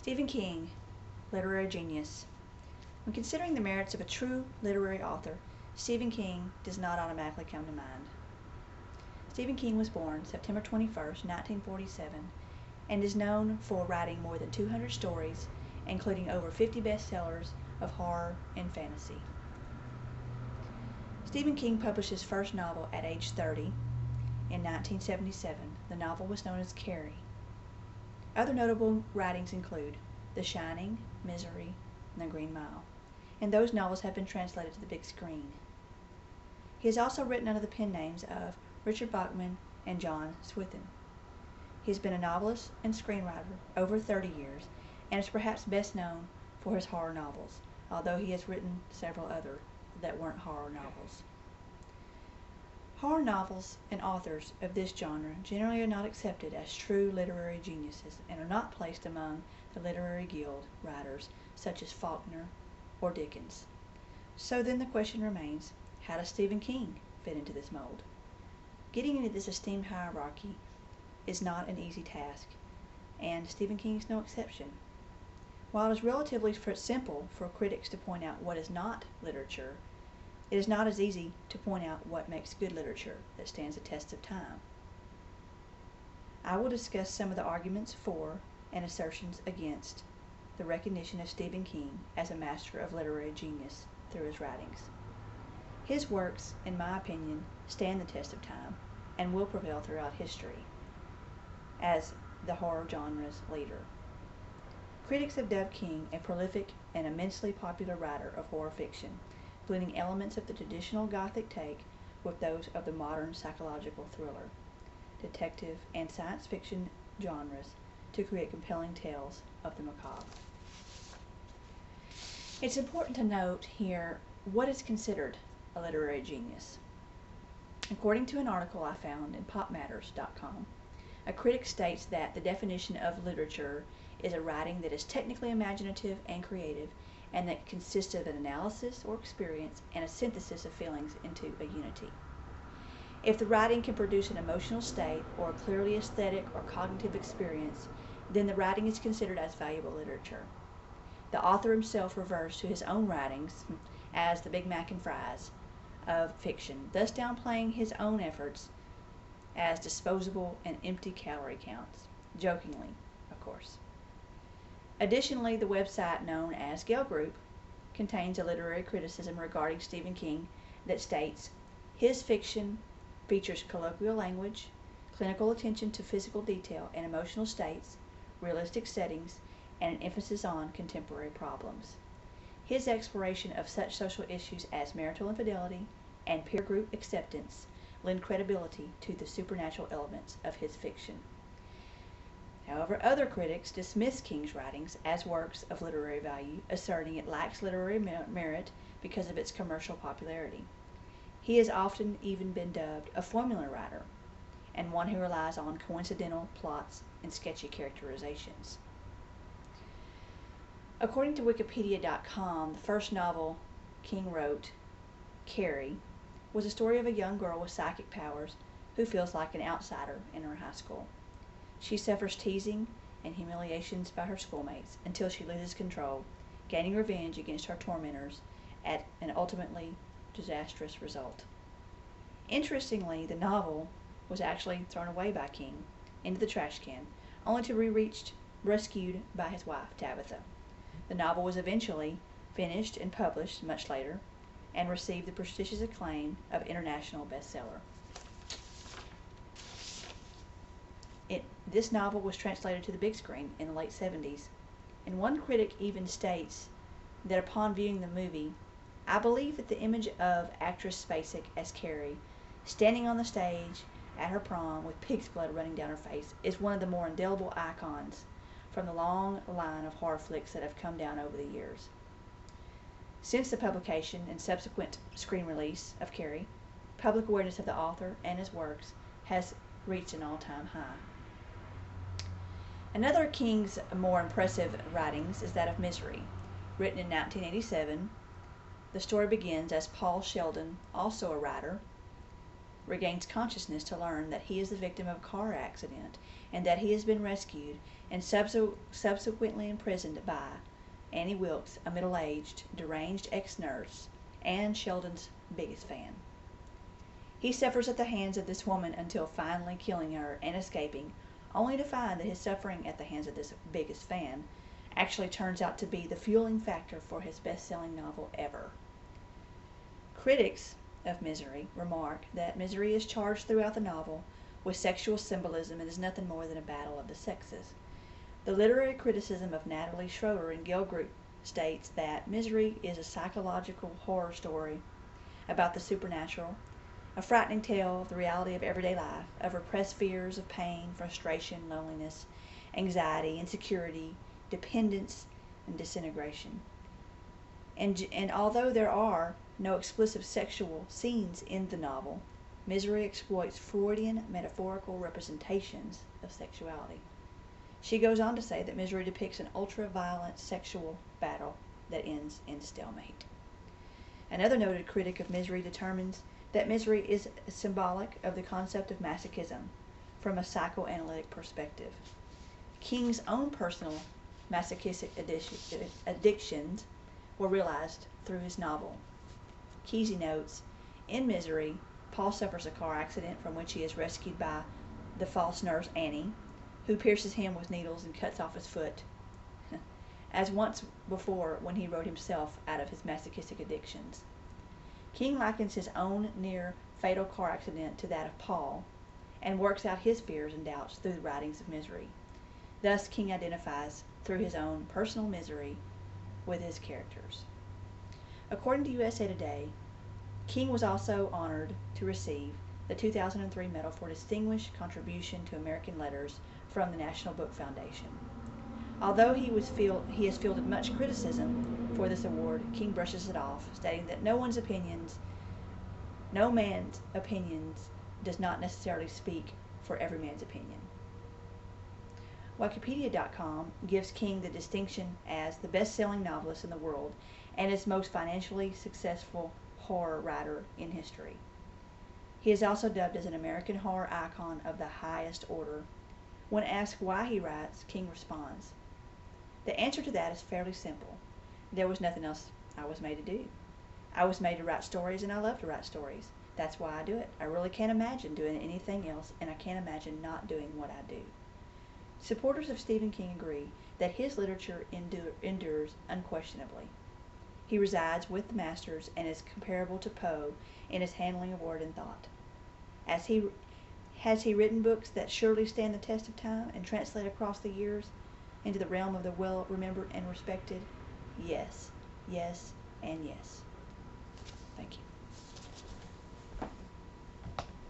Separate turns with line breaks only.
Stephen King, literary genius. When considering the merits of a true literary author, Stephen King does not automatically come to mind. Stephen King was born September 21st, 1947, and is known for writing more than 200 stories, including over 50 bestsellers of horror and fantasy. Stephen King published his first novel at age 30 in 1977. The novel was known as Carrie. Other notable writings include The Shining, Misery, and The Green Mile, and those novels have been translated to the big screen. He has also written under the pen names of Richard Bachman and John Swethen. He has been a novelist and screenwriter over 30 years and is perhaps best known for his horror novels, although he has written several other that weren't horror novels. Horror novels and authors of this genre generally are not accepted as true literary geniuses and are not placed among the Literary Guild writers such as Faulkner or Dickens. So then the question remains, how does Stephen King fit into this mold? Getting into this esteemed hierarchy is not an easy task, and Stephen King is no exception. While it is relatively simple for critics to point out what is not literature, it is not as easy to point out what makes good literature that stands the test of time. I will discuss some of the arguments for and assertions against the recognition of Stephen King as a master of literary genius through his writings. His works, in my opinion, stand the test of time and will prevail throughout history as the horror genre's leader. Critics have dubbed King a prolific and immensely popular writer of horror fiction, blending elements of the traditional Gothic take with those of the modern psychological thriller, detective, and science fiction genres to create compelling tales of the macabre. It's important to note here what is considered a literary genius. According to an article I found in popmatters.com, a critic states that the definition of literature is a writing that is technically imaginative and creative, and that consists of an analysis or experience and a synthesis of feelings into a unity. If the writing can produce an emotional state or a clearly aesthetic or cognitive experience, then the writing is considered as valuable literature. The author himself refers to his own writings as the Big Mac and Fries of fiction, thus downplaying his own efforts as disposable and empty calorie counts, jokingly, of course. Additionally, the website known as Gale Group contains a literary criticism regarding Stephen King that states, his fiction features colloquial language, clinical attention to physical detail and emotional states, realistic settings, and an emphasis on contemporary problems. His exploration of such social issues as marital infidelity and peer group acceptance lend credibility to the supernatural elements of his fiction. However, other critics dismiss King's writings as works of literary value, asserting it lacks literary merit because of its commercial popularity. He has often even been dubbed a formula writer, and one who relies on coincidental plots and sketchy characterizations. According to Wikipedia.com, the first novel King wrote, Carrie, was a story of a young girl with psychic powers who feels like an outsider in her high school. She suffers teasing and humiliations by her schoolmates until she loses control, gaining revenge against her tormentors at an ultimately disastrous result. Interestingly, the novel was actually thrown away by King into the trash can, only to be rescued by his wife, Tabitha. The novel was eventually finished and published much later and received the prestigious acclaim of international bestseller. This novel was translated to the big screen in the late 70s, and one critic even states that upon viewing the movie, I believe that the image of actress Spacek as Carrie, standing on the stage at her prom with pig's blood running down her face, is one of the more indelible icons from the long line of horror flicks that have come down over the years. Since the publication and subsequent screen release of Carrie, public awareness of the author and his works has reached an all-time high. Another of King's more impressive writings is that of Misery. Written in 1987, the story begins as Paul Sheldon, also a writer, regains consciousness to learn that he is the victim of a car accident and that he has been rescued and subsequently imprisoned by Annie Wilkes, a middle-aged, deranged ex-nurse, and Sheldon's biggest fan. He suffers at the hands of this woman until finally killing her and escaping, only to find that his suffering at the hands of this biggest fan actually turns out to be the fueling factor for his best-selling novel ever. Critics of Misery remark that Misery is charged throughout the novel with sexual symbolism and is nothing more than a battle of the sexes. The literary criticism of Natalie Schroeder and Gail Group states that Misery is a psychological horror story about the supernatural, a frightening tale of the reality of everyday life, of repressed fears of pain, frustration, loneliness, anxiety, insecurity, dependence, and disintegration. And although there are no explicit sexual scenes in the novel, Misery exploits Freudian metaphorical representations of sexuality. She goes on to say that Misery depicts an ultra-violent sexual battle that ends in stalemate. Another noted critic of Misery determines that Misery is symbolic of the concept of masochism from a psychoanalytic perspective. King's own personal masochistic addictions were realized through his novel. Kesey notes, in Misery, Paul suffers a car accident from which he is rescued by the false nurse Annie, who pierces him with needles and cuts off his foot, as once before when he wrote himself out of his masochistic addictions. King likens his own near-fatal car accident to that of Paul, and works out his fears and doubts through the writings of Misery. Thus, King identifies, through his own personal misery, with his characters. According to USA Today, King was also honored to receive the 2003 Medal for Distinguished Contribution to American Letters from the National Book Foundation. Although he has fielded much criticism for this award, King brushes it off, stating that no man's opinions does not necessarily speak for every man's opinion. Wikipedia.com gives King the distinction as the best-selling novelist in the world and its most financially successful horror writer in history. He is also dubbed as an American horror icon of the highest order. When asked why he writes, King responds, "The answer to that is fairly simple. There was nothing else I was made to do. I was made to write stories, and I love to write stories. That's why I do it. I really can't imagine doing anything else, and I can't imagine not doing what I do." Supporters of Stephen King agree that his literature endures unquestionably. He resides with the masters and is comparable to Poe in his handling of word and thought. Has he written books that surely stand the test of time and translate across the years into the realm of the well-remembered and respected? Yes, yes, and yes. Thank you.